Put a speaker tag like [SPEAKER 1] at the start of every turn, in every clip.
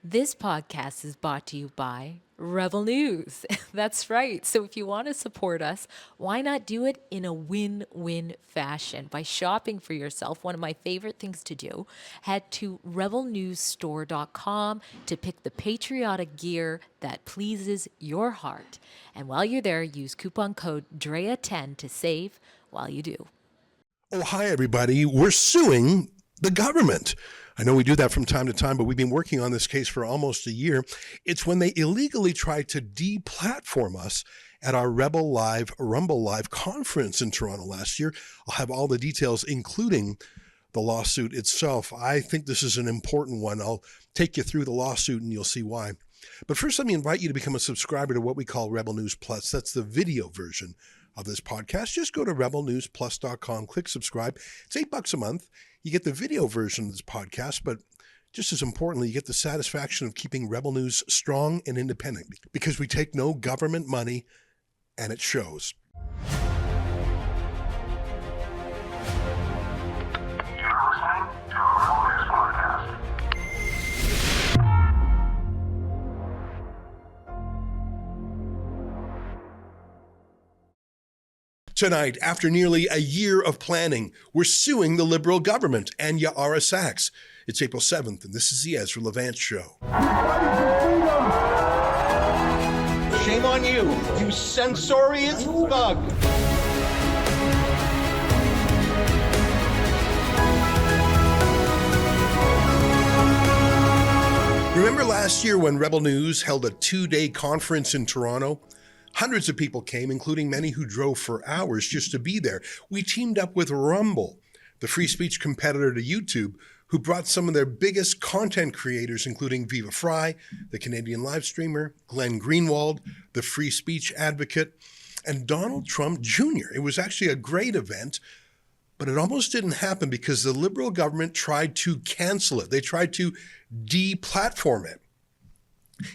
[SPEAKER 1] This podcast is brought to you by Rebel News. That's right. So if you want to support us, why not do it in a win-win fashion by shopping for yourself? One of my favorite things to do. Head to rebelnewsstore.com to pick the patriotic gear that pleases your heart. And while you're there, use coupon code DREA10 to save while you do.
[SPEAKER 2] Oh, hi, everybody. We're suing the government. I know we do that from time to time, but we've been working on this case for almost a year. It's when they illegally tried to deplatform us at our Rebel Live, Rumble Live conference in Toronto last year. I'll have all the details, including the lawsuit itself. I think this is an important one. I'll take you through the lawsuit and you'll see why. But first, let me invite you to become a subscriber to what we call Rebel News Plus. That's the video version of this podcast. Just go to rebelnewsplus.com, click subscribe. It's $8 a month. You get the video version of this podcast, but just as importantly, you get the satisfaction of keeping Rebel News strong and independent because we take no government money and it shows. Tonight, after nearly a year of planning, we're suing the Liberal government and Ya'ara Sachs. It's April 7th, and this is the Ezra Levant Show.
[SPEAKER 3] Shame on you, you censorious thug.
[SPEAKER 2] Remember last year when Rebel News held a 2-day conference in Toronto? Hundreds of people came, including many who drove for hours just to be there. We teamed up with Rumble, the free speech competitor to YouTube, who brought some of their biggest content creators, including Viva Fry, the Canadian live streamer, Glenn Greenwald, the free speech advocate, and Donald Trump Jr. It was actually a great event, but it almost didn't happen because the Liberal government tried to cancel it. They tried to deplatform it.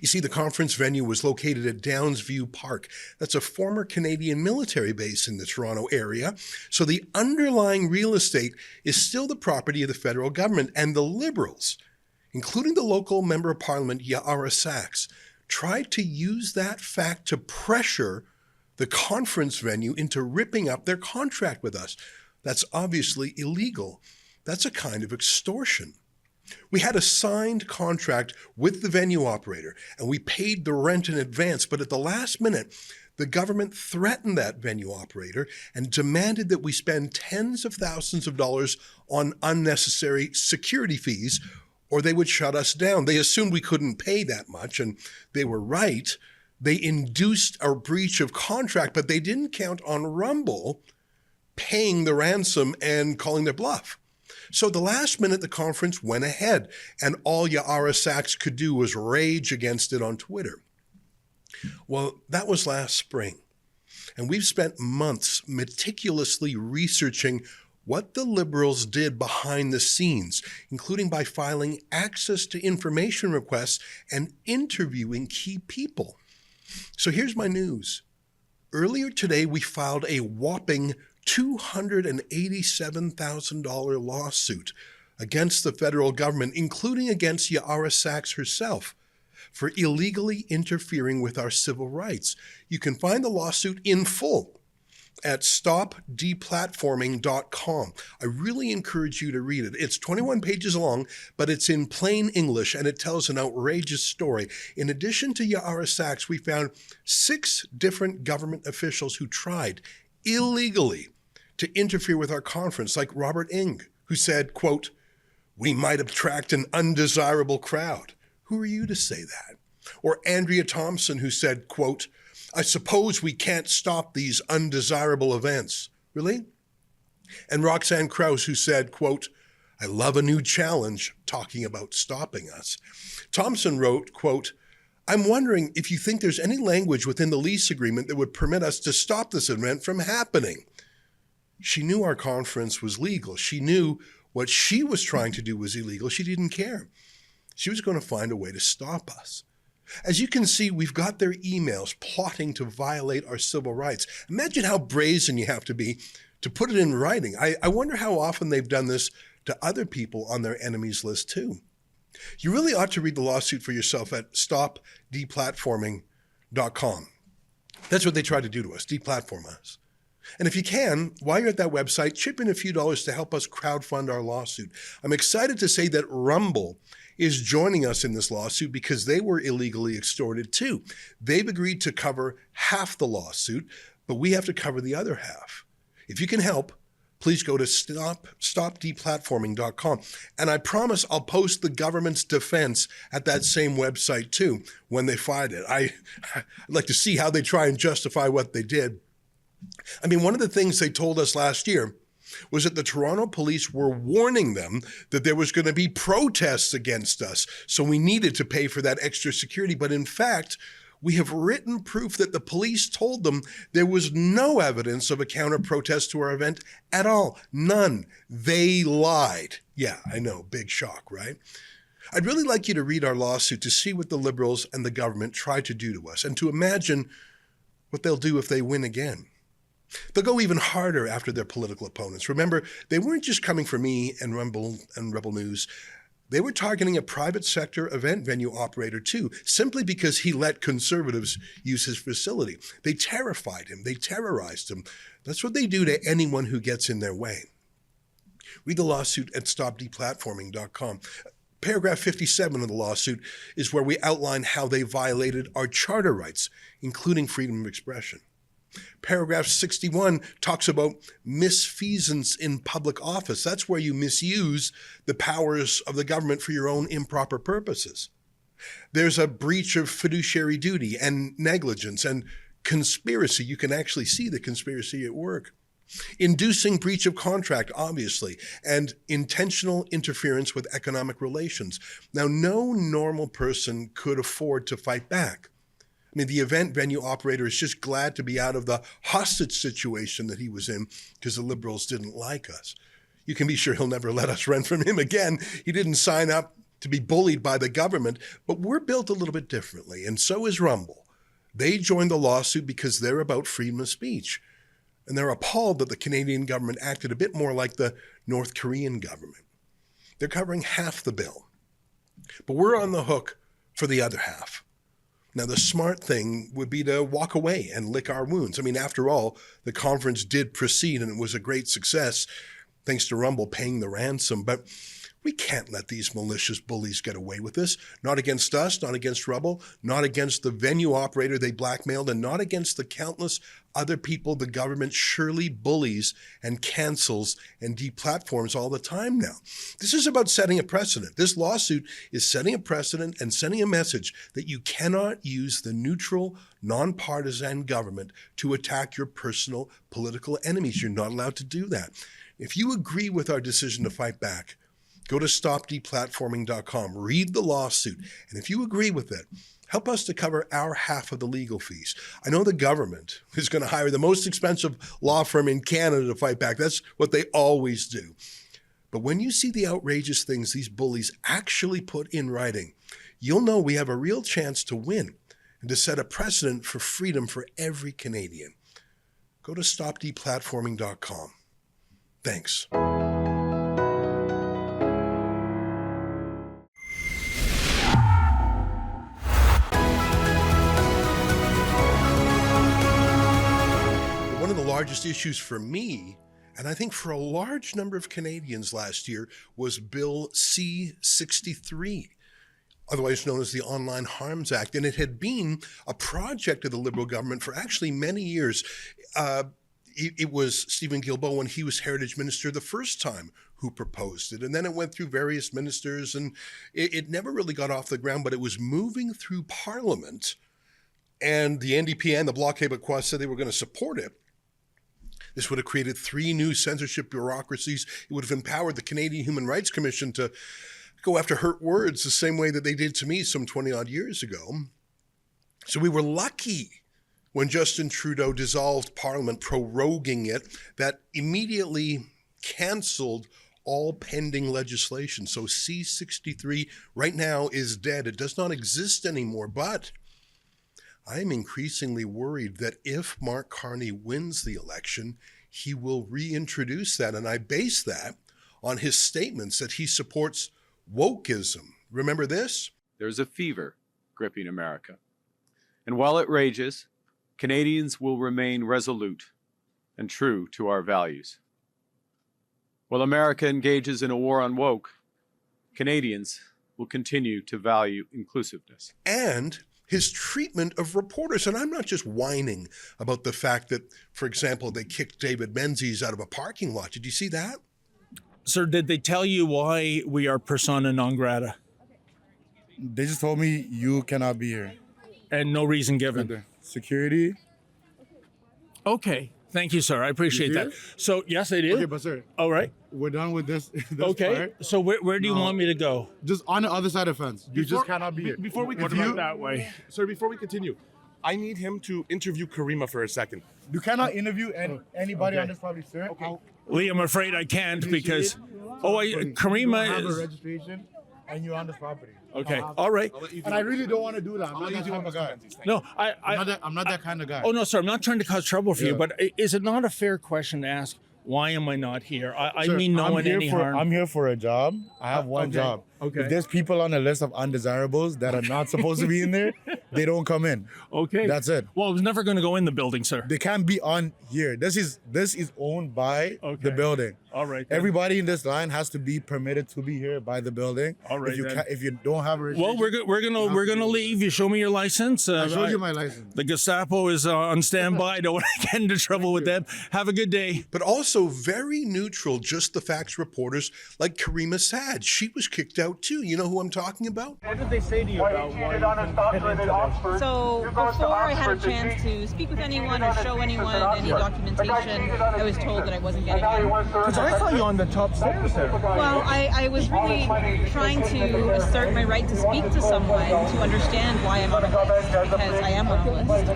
[SPEAKER 2] You see, the conference venue was located at Downsview Park. That's a former Canadian military base in the Toronto area. So the underlying real estate is still the property of the federal government. And the Liberals, including the local member of parliament, Ya'ara Sachs, tried to use that fact to pressure the conference venue into ripping up their contract with us. That's obviously illegal. That's a kind of extortion. We had a signed contract with the venue operator, and we paid the rent in advance, but at the last minute, the government threatened that venue operator and demanded that we spend tens of thousands of dollars on unnecessary security fees, or they would shut us down. They assumed we couldn't pay that much, and they were right. They induced a breach of contract, but they didn't count on Rumble paying the ransom and calling their bluff. So the last minute, the conference went ahead, and all Ya'ara Sachs could do was rage against it on Twitter. Well, that was last spring, and we've spent months meticulously researching what the Liberals did behind the scenes, including by filing access to information requests and interviewing key people. So here's my news. Earlier today, we filed a whopping $287,000 lawsuit against the federal government, including against Ya'ara Sachs herself, for illegally interfering with our civil rights. You can find the lawsuit in full at stopdeplatforming.com. I really encourage you to read it. It's 21 pages long, but it's in plain English, and it tells an outrageous story. In addition to Ya'ara Sachs, we found 6 different government officials who tried illegally to interfere with our conference, like Robert Ng, who said, quote, "We might attract an undesirable crowd." Who are you to say that? Or Andrea Thompson, who said, quote, "I suppose we can't stop these undesirable events." Really? And Roxanne Krauss, who said, quote, "I love a new challenge," talking about stopping us. Thompson wrote, quote, "I'm wondering if you think there's any language within the lease agreement that would permit us to stop this event from happening." She knew our conference was legal. She knew what she was trying to do was illegal. She didn't care. She was going to find a way to stop us. As you can see, we've got their emails plotting to violate our civil rights. Imagine how brazen you have to be to put it in writing. I wonder how often they've done this to other people on their enemies list too. You really ought to read the lawsuit for yourself at stopdeplatforming.com. That's what they tried to do to us, deplatform us. And if you can, while you're at that website, chip in a few dollars to help us crowdfund our lawsuit. I'm excited to say that Rumble is joining us in this lawsuit because they were illegally extorted too. They've agreed to cover half the lawsuit, but we have to cover the other half. If you can help, please go to stopdeplatforming.com. And I promise I'll post the government's defense at that same website too when they find it. I'd like to see how they try and justify what they did. I mean, one of the things they told us last year was that the Toronto police were warning them that there was going to be protests against us, so we needed to pay for that extra security. But in fact, we have written proof that the police told them there was no evidence of a counter-protest to our event at all. None. They lied. Yeah, I know. Big shock, right? I'd really like you to read our lawsuit to see what the Liberals and the government tried to do to us and to imagine what they'll do if they win again. They'll go even harder after their political opponents. Remember, they weren't just coming for me and Rebel News. They were targeting a private sector event venue operator too, simply because he let conservatives use his facility. They terrified him. They terrorized him. That's what they do to anyone who gets in their way. Read the lawsuit at stopdeplatforming.com. Paragraph 57 of the lawsuit is where we outline how they violated our charter rights, including freedom of expression. Paragraph 61 talks about misfeasance in public office. That's where you misuse the powers of the government for your own improper purposes. There's a breach of fiduciary duty and negligence and conspiracy. You can actually see the conspiracy at work. Inducing breach of contract, obviously, and intentional interference with economic relations. Now, no normal person could afford to fight back. I mean, the event venue operator is just glad to be out of the hostage situation that he was in because the Liberals didn't like us. You can be sure he'll never let us rent from him again. He didn't sign up to be bullied by the government, but we're built a little bit differently, and so is Rumble. They joined the lawsuit because they're about freedom of speech, and they're appalled that the Canadian government acted a bit more like the North Korean government. They're covering half the bill, but we're on the hook for the other half. Now, the smart thing would be to walk away and lick our wounds. I mean, after all, the conference did proceed and it was a great success, thanks to Rumble paying the ransom. But we can't let these malicious bullies get away with this. Not against us, not against Rumble, not against the venue operator they blackmailed, and not against the countless other people the government surely bullies and cancels and deplatforms all the time now. This is about setting a precedent. This lawsuit is setting a precedent and sending a message that you cannot use the neutral, nonpartisan government to attack your personal political enemies. You're not allowed to do that. If you agree with our decision to fight back, go to stopdeplatforming.com, read the lawsuit, and if you agree with it, help us to cover our half of the legal fees. I know the government is going to hire the most expensive law firm in Canada to fight back. That's what they always do. But when you see the outrageous things these bullies actually put in writing, you'll know we have a real chance to win and to set a precedent for freedom for every Canadian. Go to stopdeplatforming.com. Thanks. One of the largest issues for me, and I think for a large number of Canadians last year, was Bill C-63, otherwise known as the Online Harms Act. And it had been a project of the Liberal government for actually many years. It was Stephen Guilbeault, when he was Heritage Minister the first time, who proposed it. And then it went through various ministers, and it never really got off the ground, but it was moving through Parliament. And the NDP and the Bloc Québécois said they were going to support it. This would have created 3 new censorship bureaucracies. It would have empowered the Canadian Human Rights Commission to go after hurt words the same way that they did to me some 20-odd years ago. So we were lucky when Justin Trudeau dissolved Parliament, proroguing it, that immediately canceled all pending legislation. So C-63 right now is dead. It does not exist anymore, but I'm increasingly worried that if Mark Carney wins the election, he will reintroduce that. And I base that on his statements that he supports wokeism, Remember this?
[SPEAKER 4] There's a fever gripping America. And while it rages, Canadians will remain resolute and true to our values. While America engages in a war on woke, Canadians will continue to value inclusiveness.
[SPEAKER 2] And his treatment of reporters. And I'm not just whining about the fact that, for example, they kicked David Menzies out of a parking lot. Did you see that?
[SPEAKER 5] Sir, did they tell you why we are persona non grata?
[SPEAKER 6] They just told me you cannot be here.
[SPEAKER 5] And no reason given?
[SPEAKER 6] The security.
[SPEAKER 5] Okay. Thank you, sir. I appreciate
[SPEAKER 6] You
[SPEAKER 5] that. So, yes, I do.
[SPEAKER 6] Okay, but sir,
[SPEAKER 5] All right.
[SPEAKER 6] we're done with this.
[SPEAKER 5] Okay.
[SPEAKER 6] part.
[SPEAKER 5] So where do you
[SPEAKER 6] No.
[SPEAKER 5] want me to go?
[SPEAKER 6] Just on the other side of the fence. You just cannot be here.
[SPEAKER 7] Before we
[SPEAKER 6] If
[SPEAKER 7] continue,
[SPEAKER 6] you-
[SPEAKER 5] That way.
[SPEAKER 7] sir, before we continue, I need him to interview Karima for a second.
[SPEAKER 6] You cannot interview anybody
[SPEAKER 7] Okay.
[SPEAKER 6] on this property, sir.
[SPEAKER 7] Okay.
[SPEAKER 5] Lee, I'm afraid I can't because. Oh,
[SPEAKER 6] you don't
[SPEAKER 5] Karima
[SPEAKER 6] have a
[SPEAKER 5] is.
[SPEAKER 6] registration, and you're on this property.
[SPEAKER 5] Okay. All right.
[SPEAKER 6] And I really don't want to do that. I'm not that type of guy.
[SPEAKER 5] No,
[SPEAKER 6] I'm not that kind of guy.
[SPEAKER 5] Oh no, sir. I'm not trying to cause trouble for you,
[SPEAKER 6] Yeah.
[SPEAKER 5] but is it not a fair question to ask? Why am I not here? I
[SPEAKER 6] Sir,
[SPEAKER 5] mean no
[SPEAKER 6] I'm
[SPEAKER 5] one
[SPEAKER 6] here
[SPEAKER 5] any
[SPEAKER 6] for,
[SPEAKER 5] harm.
[SPEAKER 6] I'm here for a job. I have one
[SPEAKER 5] okay.
[SPEAKER 6] job.
[SPEAKER 5] Okay.
[SPEAKER 6] If there's people on the list of undesirables that are not supposed to be in there, they don't come in.
[SPEAKER 5] Okay.
[SPEAKER 6] That's it.
[SPEAKER 5] Well, I was never going to go in the building, sir.
[SPEAKER 6] They can't be on here. This is owned by
[SPEAKER 5] Okay.
[SPEAKER 6] the building.
[SPEAKER 5] All right. then.
[SPEAKER 6] Everybody in this line has to be permitted to be here by the building.
[SPEAKER 5] All right,
[SPEAKER 6] If you
[SPEAKER 5] then.
[SPEAKER 6] if you don't have a registration,
[SPEAKER 5] Well, we're gonna leave. You show me your license.
[SPEAKER 6] I showed you my license.
[SPEAKER 5] The Gestapo is on standby. Don't want to get into trouble with them. Have a good day.
[SPEAKER 2] But also very neutral, just the facts reporters like Karima Saad. She was kicked out too. You know who I'm talking about?
[SPEAKER 5] What did they say to you about why you couldn't get into this?
[SPEAKER 8] So before I had a chance to speak with anyone or show anyone any documentation, I was told that I wasn't getting in.
[SPEAKER 7] Because I saw you on the top stairs there.
[SPEAKER 8] Well, I was really trying to assert my right to speak to someone to understand why I'm on a list, because I am on a list.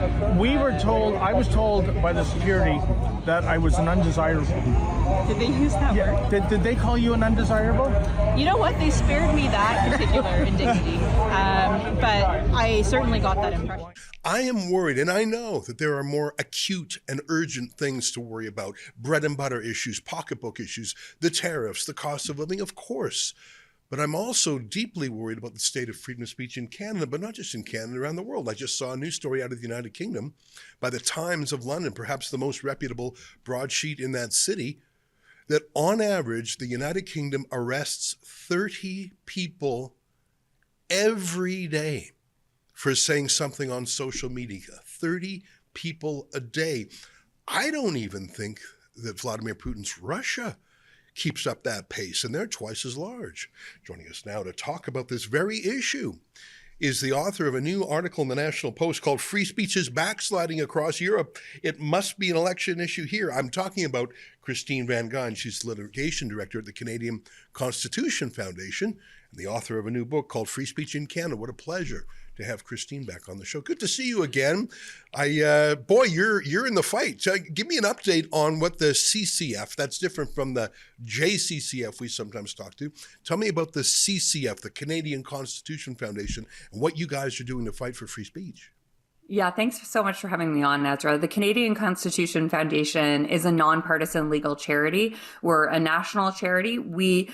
[SPEAKER 7] I was told by the security that I was an undesirable.
[SPEAKER 8] Did they use that word?
[SPEAKER 7] Did they call you an undesirable?
[SPEAKER 8] You know what? They spared me that particular indignity, but I certainly got that impression.
[SPEAKER 2] I am worried, and I know that there are more acute and urgent things to worry about. Bread and butter issues, pocketbook issues, the tariffs, the cost of living, of course. But I'm also deeply worried about the state of freedom of speech in Canada, but not just in Canada, around the world. I just saw a news story out of the United Kingdom by the Times of London, perhaps the most reputable broadsheet in that city, that on average, the United Kingdom arrests 30 people every day for saying something on social media. 30 people a day. I don't even think that Vladimir Putin's Russia keeps up that pace, and they're twice as large. Joining us now to talk about this very issue is the author of a new article in the National Post called Free Speech is Backsliding Across Europe. It must be an election issue here. I'm talking about Christine Van Gyn. She's the litigation director at the Canadian Constitution Foundation and the author of a new book called Free Speech in Canada. What a pleasure to have Christine back on the show. Good to see you again. Boy, you're in the fight. So give me an update on what the CCF, that's different from the JCCF we sometimes talk to. Tell me about the CCF, the Canadian Constitution Foundation, and what you guys are doing to fight for free speech.
[SPEAKER 9] Yeah, thanks so much for having me on, Ezra. The Canadian Constitution Foundation is a nonpartisan legal charity. We're a national charity. We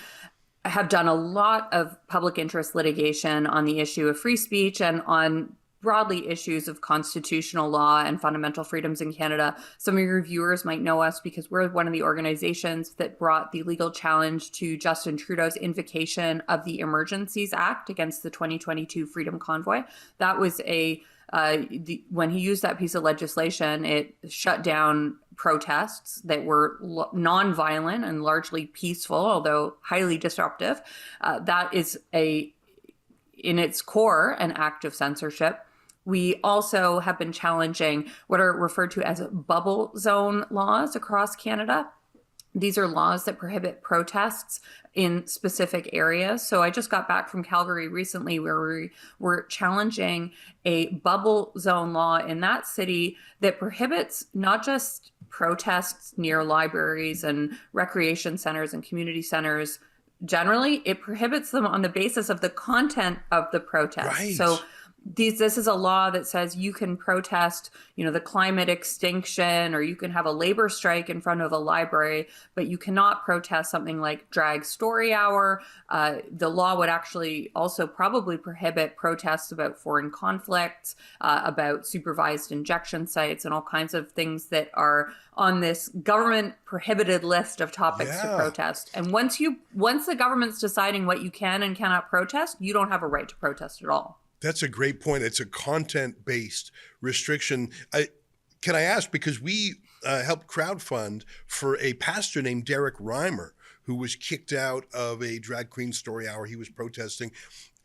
[SPEAKER 9] have done a lot of public interest litigation on the issue of free speech and on broadly issues of constitutional law and fundamental freedoms in Canada. Some of your viewers might know us because we're one of the organizations that brought the legal challenge to Justin Trudeau's invocation of the Emergencies Act against the 2022 Freedom Convoy. That was when he used that piece of legislation, it shut down protests that were nonviolent and largely peaceful, although highly disruptive. That is in its core, an act of censorship. We also have been challenging what are referred to as bubble zone laws across Canada. These are laws that prohibit protests in specific areas. So I just got back from Calgary recently where we were challenging a bubble zone law in that city that prohibits not just protests near libraries and recreation centers and community centers. Generally, it prohibits them on the basis of the content of the protest.
[SPEAKER 2] Right.
[SPEAKER 9] So this is a law that says you can protest, the climate extinction, or you can have a labor strike in front of a library, but you cannot protest something like drag story hour. The law would actually also probably prohibit protests about foreign conflicts, about supervised injection sites, and all kinds of things that are on this government prohibited list of topics to protest. And once the government's deciding what you can and cannot protest, you don't have a right to protest at all.
[SPEAKER 2] That's a great point. It's a content-based restriction. Can I ask, because we helped crowdfund for a pastor named Derek Reimer, who was kicked out of a drag queen story hour he was protesting.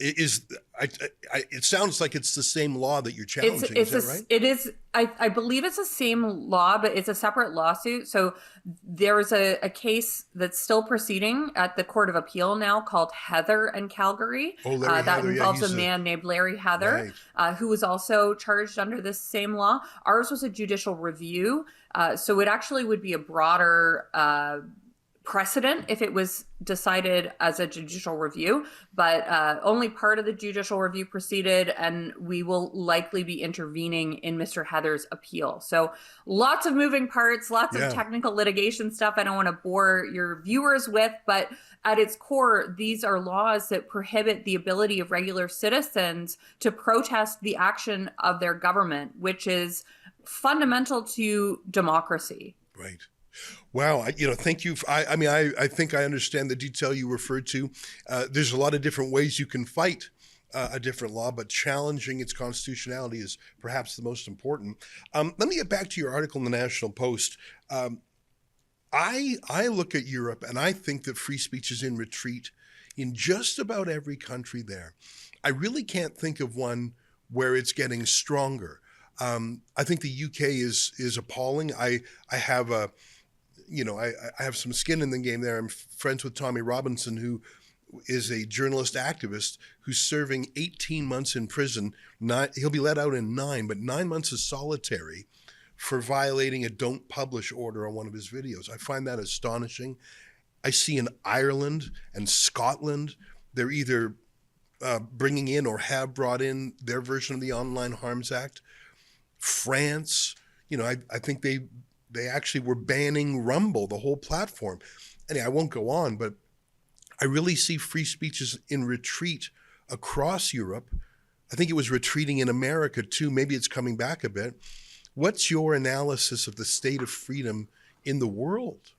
[SPEAKER 2] It sounds like it's the same law that you're challenging. Is that right?
[SPEAKER 9] It is. I believe it's the same law, but it's a separate lawsuit. So there is a case that's still proceeding at the Court of Appeal now called Heather and Calgary.
[SPEAKER 2] Oh, Larry
[SPEAKER 9] that
[SPEAKER 2] Heather,
[SPEAKER 9] involves a man named Larry Heather, who was also charged under this same law. Ours was a judicial review. So it actually would be a broader precedent if it was decided as a judicial review, but only part of the judicial review proceeded, and we will likely be intervening in Mr. Heather's appeal. So lots of moving parts, lots of technical litigation stuff I don't want to bore your viewers with, but at its core, these are laws that prohibit the ability of regular citizens to protest the action of their government, which is fundamental to democracy.
[SPEAKER 2] Right. Wow. Thank you. I think I understand the detail you referred to. There's a lot of different ways you can fight a different law, but challenging its constitutionality is perhaps the most important. Let me get back to your article in the National Post. I look at Europe and I think that free speech is in retreat in just about every country there. I really can't think of one where it's getting stronger. I think the UK is appalling. I have I have some skin in the game there. I'm friends with Tommy Robinson, who is a journalist activist who's serving 18 months in prison. He'll be let out in 9, but 9 months is solitary for violating a don't publish order on one of his videos. I find that astonishing. I see in Ireland and Scotland, they're either bringing in or have brought in their version of the Online Harms Act. France, I think they actually were banning Rumble, the whole platform. Anyway, I won't go on, but I really see free speech is in retreat across Europe. I think it was retreating in America too. Maybe it's coming back a bit. What's your analysis of the state of freedom in the world?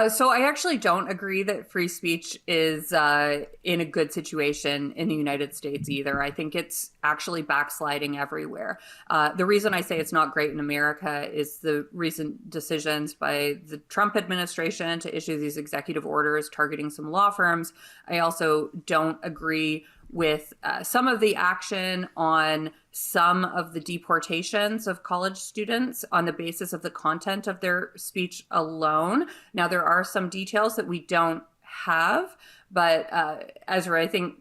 [SPEAKER 9] So I actually don't agree that free speech is in a good situation in the United States either. I think it's actually backsliding everywhere. The reason I say it's not great in America is the recent decisions by the Trump administration to issue these executive orders targeting some law firms. I also don't agree with some of the action on some of the deportations of college students on the basis of the content of their speech alone. Now, there are some details that we don't have, but Ezra, I think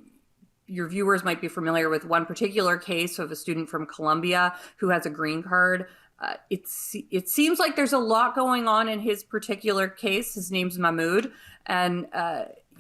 [SPEAKER 9] your viewers might be familiar with one particular case of a student from Colombia who has a green card. It seems like there's a lot going on in his particular case. His name's Mahmoud. And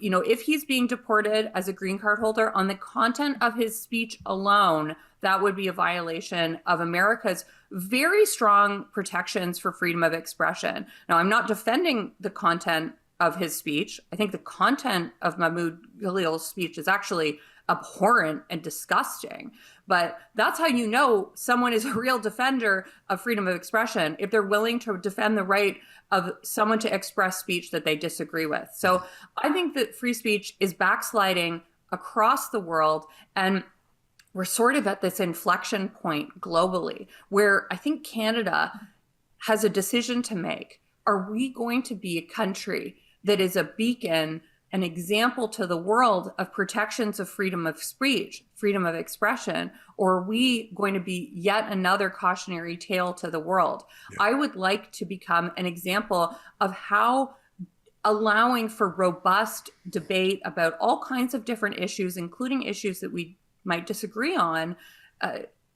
[SPEAKER 9] if he's being deported as a green card holder on the content of his speech alone, that would be a violation of America's very strong protections for freedom of expression. Now, I'm not defending the content of his speech. I think the content of Mahmoud Khalil's speech is actually abhorrent and disgusting. But that's how you know someone is a real defender of freedom of expression, if they're willing to defend the right of someone to express speech that they disagree with. So I think that free speech is backsliding across the world, and we're sort of at this inflection point globally where I think Canada has a decision to make. Are we going to be a country that is a beacon, an example to the world of protections of freedom of speech, freedom of expression, or are we going to be yet another cautionary tale to the world? Yeah. I would like to become an example of how allowing for robust debate about all kinds of different issues, including issues that we might disagree on,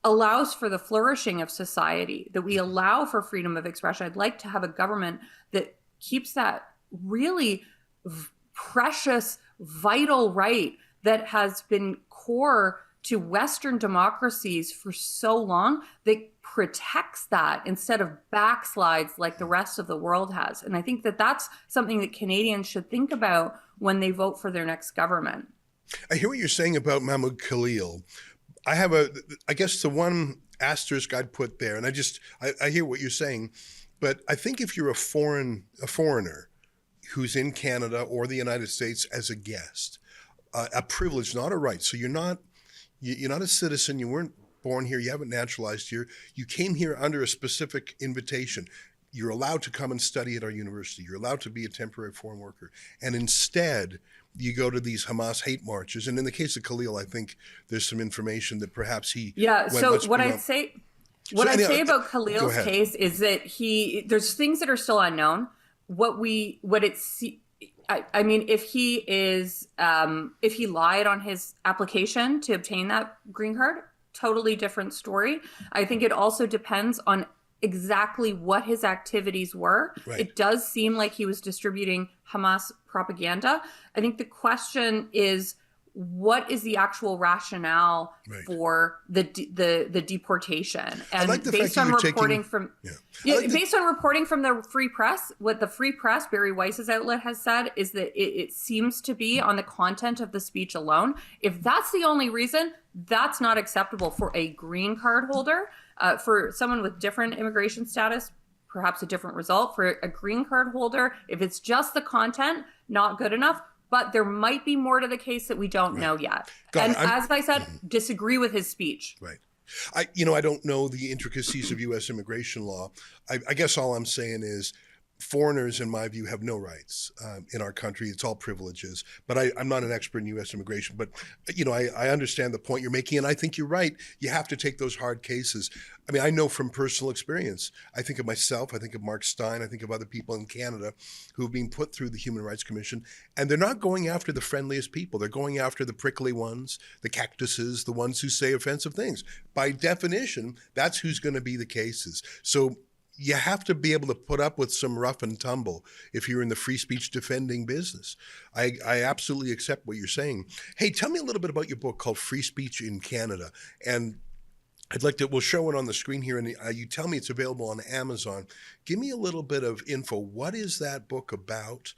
[SPEAKER 9] allows for the flourishing of society, that we allow for freedom of expression. I'd like to have a government that keeps that really precious, vital right that has been core to Western democracies for so long that protects that instead of backslides like the rest of the world has. And I think that that's something that Canadians should think about when they vote for their next government.
[SPEAKER 2] I hear what you're saying about Mahmoud Khalil. I guess the one asterisk I'd put there, and I hear what you're saying, but I think if you're a foreigner who's in Canada or the United States as a guest, a privilege, not a right. So you're not a citizen. You weren't born here. You haven't naturalized here. You came here under a specific invitation. You're allowed to come and study at our university. You're allowed to be a temporary foreign worker. And instead, you go to these Hamas hate marches. And in the case of Khalil, I think there's some information that perhaps he...
[SPEAKER 9] Yeah, so what I'd say about Khalil's case is that there's things that are still unknown. I mean, if he lied on his application to obtain that green card, totally different story. I think it also depends on exactly what his activities were. Right. It does seem like he was distributing Hamas propaganda. I think the question is, what is the actual rationale for the deportation? And
[SPEAKER 2] like
[SPEAKER 9] based on reporting from based on reporting from the Free Press, what the Free Press, Barry Weiss's outlet, has said is that it seems to be on the content of the speech alone. If that's the only reason, that's not acceptable for a green card holder. For someone with different immigration status, perhaps a different result. For a green card holder, if it's just the content, not good enough. But there might be more to the case that we don't know yet. As I said, disagree with his speech.
[SPEAKER 2] Right. I don't know the intricacies of U.S. immigration law. I guess all I'm saying is foreigners, in my view, have no rights in our country. It's all privileges. But I'm not an expert in U.S. immigration. But, I understand the point you're making. And I think you're right. You have to take those hard cases. I mean, I know from personal experience. I think of myself. I think of Mark Stein. I think of other people in Canada who have been put through the Human Rights Commission. And they're not going after the friendliest people. They're going after the prickly ones, the cactuses, the ones who say offensive things. By definition, that's who's going to be the cases. So you have to be able to put up with some rough and tumble if you're in the free speech defending business. I absolutely accept what you're saying. Hey, tell me a little bit about your book called Free Speech in Canada. And we'll show it on the screen here, and you tell me it's available on Amazon. Give me a little bit of info. What is that book about?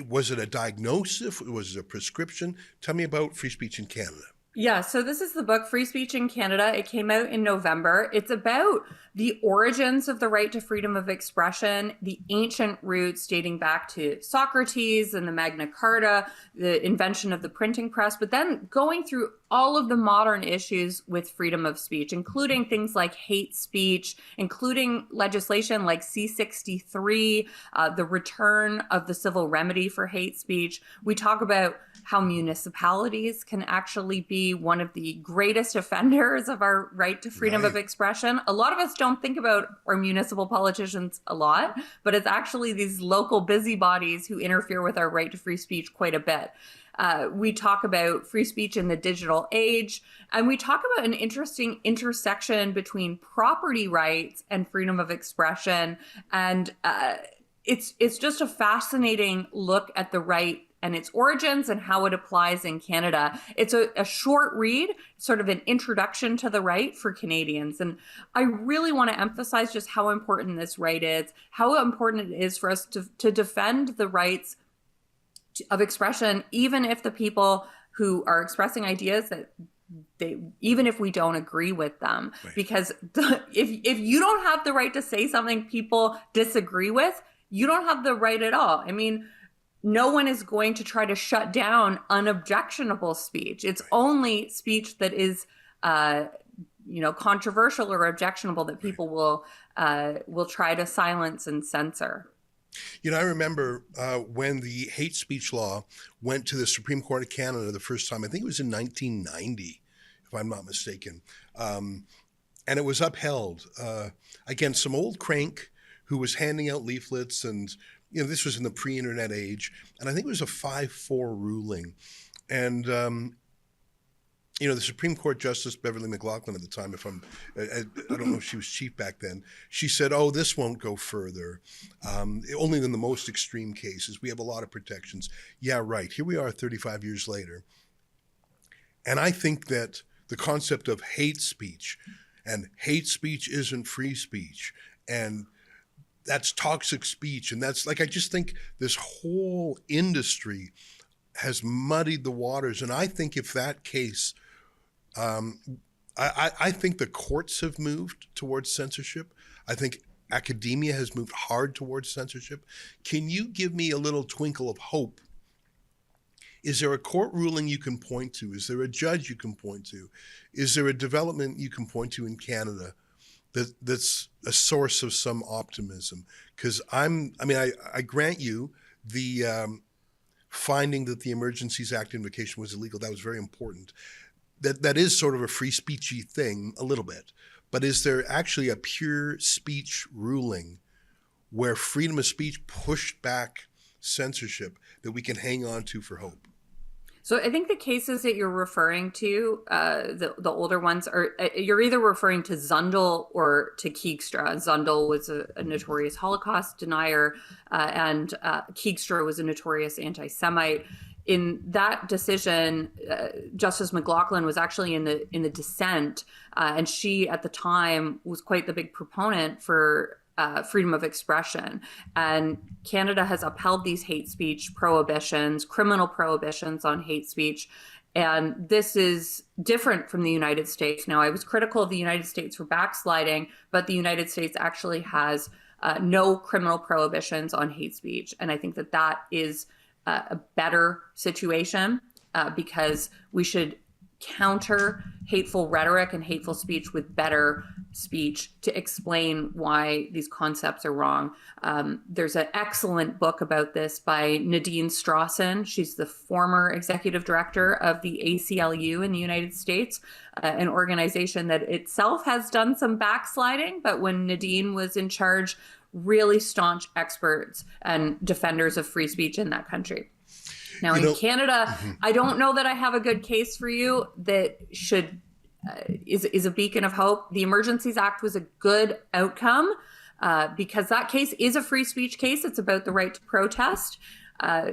[SPEAKER 2] Was it a diagnosis? Was it a prescription? Tell me about Free Speech in Canada.
[SPEAKER 9] Yeah, so this is the book, Free Speech in Canada. It came out in November. It's about the origins of the right to freedom of expression, the ancient roots dating back to Socrates and the Magna Carta, the invention of the printing press, but then going through all of the modern issues with freedom of speech, including things like hate speech, including legislation like C-63, the return of the civil remedy for hate speech. We talk about how municipalities can actually be one of the greatest offenders of our right to freedom of expression. A lot of us don't think about our municipal politicians a lot, but it's actually these local busybodies who interfere with our right to free speech quite a bit. We talk about free speech in the digital age, and we talk about an interesting intersection between property rights and freedom of expression. And it's just a fascinating look at the right and its origins and how it applies in Canada. It's a short read, sort of an introduction to the right for Canadians. And I really want to emphasize just how important this right is, how important it is for us to defend the rights of expression, even if the people who are expressing ideas that even if we don't agree with them, because if you don't have the right to say something people disagree with, you don't have the right at all. I mean, no one is going to try to shut down unobjectionable speech. It's only speech that is, controversial or objectionable that people will try to silence and censor.
[SPEAKER 2] I remember when the hate speech law went to the Supreme Court of Canada the first time. I think it was in 1990, if I'm not mistaken. And it was upheld against some old crank who was handing out leaflets, and this was in the pre-internet age, and I think it was a 5-4 ruling. And the Supreme Court Justice Beverly McLaughlin at the time, I don't know if she was chief back then, she said, "Oh, this won't go further. Only in the most extreme cases. We have a lot of protections." Yeah, right. Here we are 35 years later. And I think that the concept of hate speech, and hate speech isn't free speech, and that's toxic speech, and that's like, I just think this whole industry has muddied the waters. And I think if that case, I think the courts have moved towards censorship. I think academia has moved hard towards censorship. Can you give me a little twinkle of hope? Is there a court ruling you can point to? Is there a judge you can point to? Is there a development you can point to in Canada that's a source of some optimism? Because I grant you the finding that the Emergencies Act invocation was illegal. That was very important. That is sort of a free speechy thing, a little bit. But is there actually a pure speech ruling where freedom of speech pushed back censorship that we can hang on to for hope?
[SPEAKER 9] So I think the cases that you're referring to, the older ones, are you're either referring to Zundel or to Keegstra. Zundel was a notorious Holocaust denier, and Keegstra was a notorious anti-Semite. In that decision, Justice McLaughlin was actually in the dissent, and she at the time was quite the big proponent for freedom of expression. And Canada has upheld these hate speech prohibitions, criminal prohibitions on hate speech. And this is different from the United States. Now, I was critical of the United States for backsliding, but the United States actually has no criminal prohibitions on hate speech. And I think that that is a better situation because we should counter hateful rhetoric and hateful speech with better speech to explain why these concepts are wrong. There's an excellent book about this by Nadine Strawson. She's the former executive director of the ACLU in the United States, an organization that itself has done some backsliding, but when Nadine was in charge, really staunch experts and defenders of free speech in that country. Now, in Canada, I don't know that I have a good case for you that should is a beacon of hope. The Emergencies Act was a good outcome because that case is a free speech case. It's about the right to protest.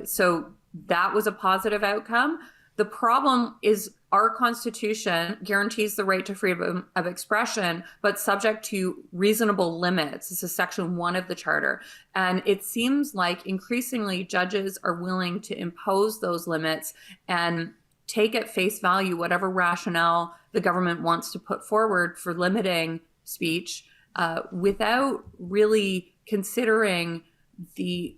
[SPEAKER 9] So that was a positive outcome. The problem is our Constitution guarantees the right to freedom of expression, but subject to reasonable limits. This is Section 1 of the Charter. And it seems like increasingly judges are willing to impose those limits and take at face value whatever rationale the government wants to put forward for limiting speech without really considering the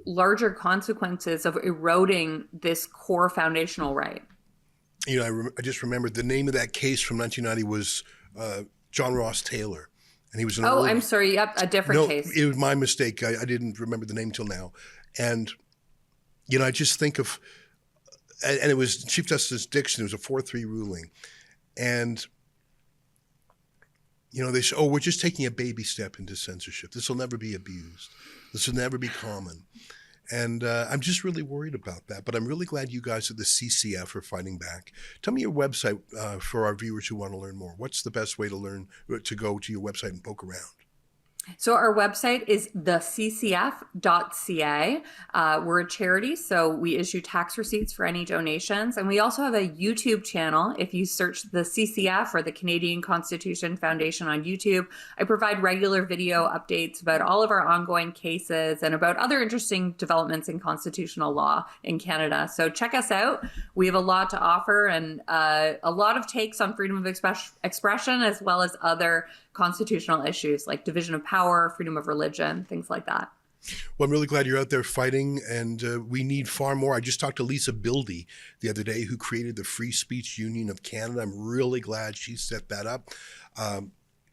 [SPEAKER 9] larger consequences of eroding this core foundational right.
[SPEAKER 2] I just remembered the name of that case from 1990 was John Ross Taylor. And he was an
[SPEAKER 9] I'm sorry. Yep, a different case.
[SPEAKER 2] It was my mistake. I didn't remember the name till now. And, I just think of, and it was Chief Justice Dixon. It was a 4-3 ruling. And, they say, we're just taking a baby step into censorship. This will never be abused. This will never be common. And I'm just really worried about that. But I'm really glad you guys at the CCF are fighting back. Tell me your website for our viewers who want to learn more. What's the best way to go to your website and poke around?
[SPEAKER 9] So our website is theccf.ca. We're a charity, so we issue tax receipts for any donations. And we also have a YouTube channel. If you search the CCF or the Canadian Constitution Foundation on YouTube, I provide regular video updates about all of our ongoing cases and about other interesting developments in constitutional law in Canada. So check us out. We have a lot to offer and a lot of takes on freedom of expression, as well as other constitutional issues like division of power, freedom of religion, things like that.
[SPEAKER 2] Well, I'm really glad you're out there fighting, and we need far more. I just talked to Lisa Bildy the other day, who created the Free Speech Union of Canada. I'm really glad she set that up.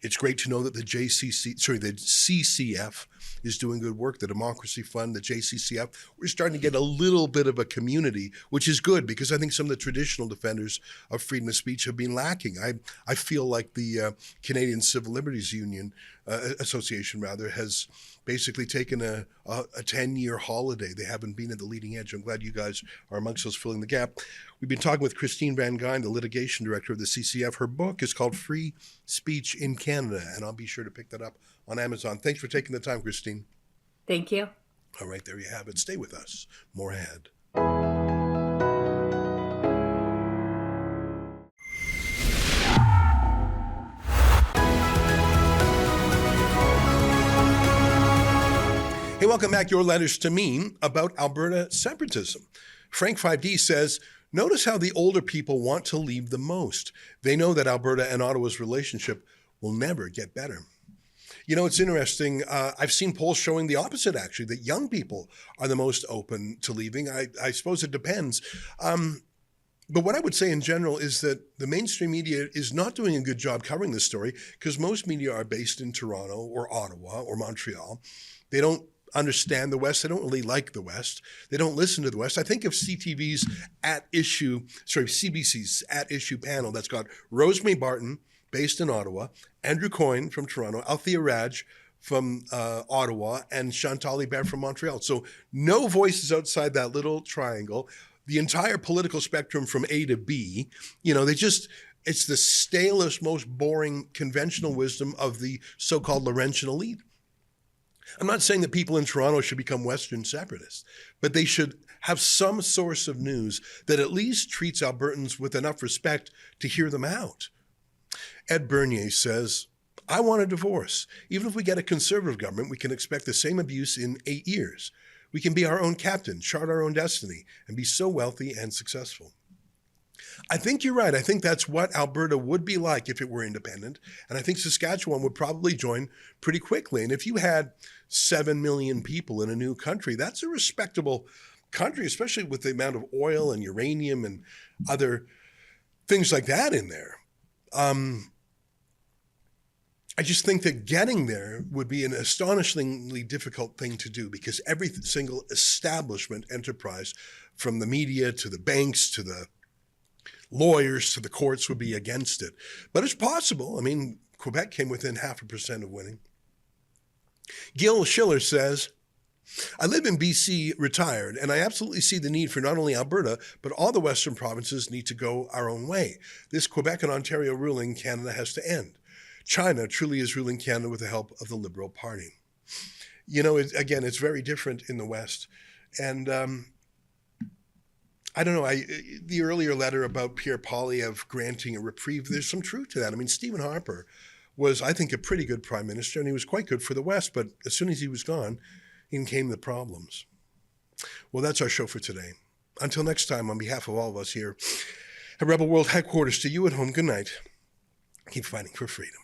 [SPEAKER 2] It's great to know that the CCF is doing good work, the Democracy Fund, the JCCF. We're starting to get a little bit of a community, which is good, because I think some of the traditional defenders of freedom of speech have been lacking. I feel like the Canadian Civil Liberties Union Association, rather, has basically taken a 10-year holiday. They haven't been at the leading edge. I'm glad you guys are amongst those filling the gap. We've been talking with Christine Van Geyn, the litigation director of the CCF. Her book is called Free Speech in Canada, and I'll be sure to pick that up on Amazon. Thanks for taking the time, Christine.
[SPEAKER 9] Thank you.
[SPEAKER 2] All right, there you have it. Stay with us. More ahead. welcome back your letters to me about Alberta separatism. Frank 5D says, notice how the older people want to leave the most. They know that Alberta and Ottawa's relationship will never get better. You know, it's interesting. I've seen polls showing the opposite, actually, that young people are the most open to leaving. I suppose it depends. But what I would say in general is that the mainstream media is not doing a good job covering this story because most media are based in Toronto or Ottawa or Montreal. They don't understand the West. They don't really like the West. They don't listen to the West. I think of CBC's At Issue panel that's got Rosemary Barton, based in Ottawa, Andrew Coyne from Toronto, Althea Raj from Ottawa, and Chantal Hébert from Montreal. So no voices outside that little triangle. The entire political spectrum from A to B, you know, it's the stalest, most boring conventional wisdom of the so-called Laurentian elite. I'm not saying that people in Toronto should become Western separatists, but they should have some source of news that at least treats Albertans with enough respect to hear them out. Ed Bernier says, I want a divorce. Even if we get a conservative government, we can expect the same abuse in 8 years. We can be our own captain, chart our own destiny, and be so wealthy and successful. I think you're right. I think that's what Alberta would be like if it were independent. And I think Saskatchewan would probably join pretty quickly. And if you had 7 million people in a new country, that's a respectable country, especially with the amount of oil and uranium and other things like that in there. I just think that getting there would be an astonishingly difficult thing to do because every single establishment enterprise, from the media to the banks to the lawyers to the courts, would be against it. But it's possible. I mean, Quebec came within 0.5% of winning. Gil Schiller says, I live in BC, retired, and I absolutely see the need for not only Alberta, but all the Western provinces need to go our own way. This Quebec and Ontario ruling Canada has to end. China truly is ruling Canada with the help of the Liberal Party. You know, again, it's very different in the West. And I don't know, the earlier letter about Pierre Poilievre granting a reprieve, there's some truth to that. I mean, Stephen Harper was, I think, a pretty good prime minister, and he was quite good for the West, but as soon as he was gone, in came the problems. Well, that's our show for today. Until next time, on behalf of all of us here at Rebel World Headquarters, to you at home, good night. Keep fighting for freedom.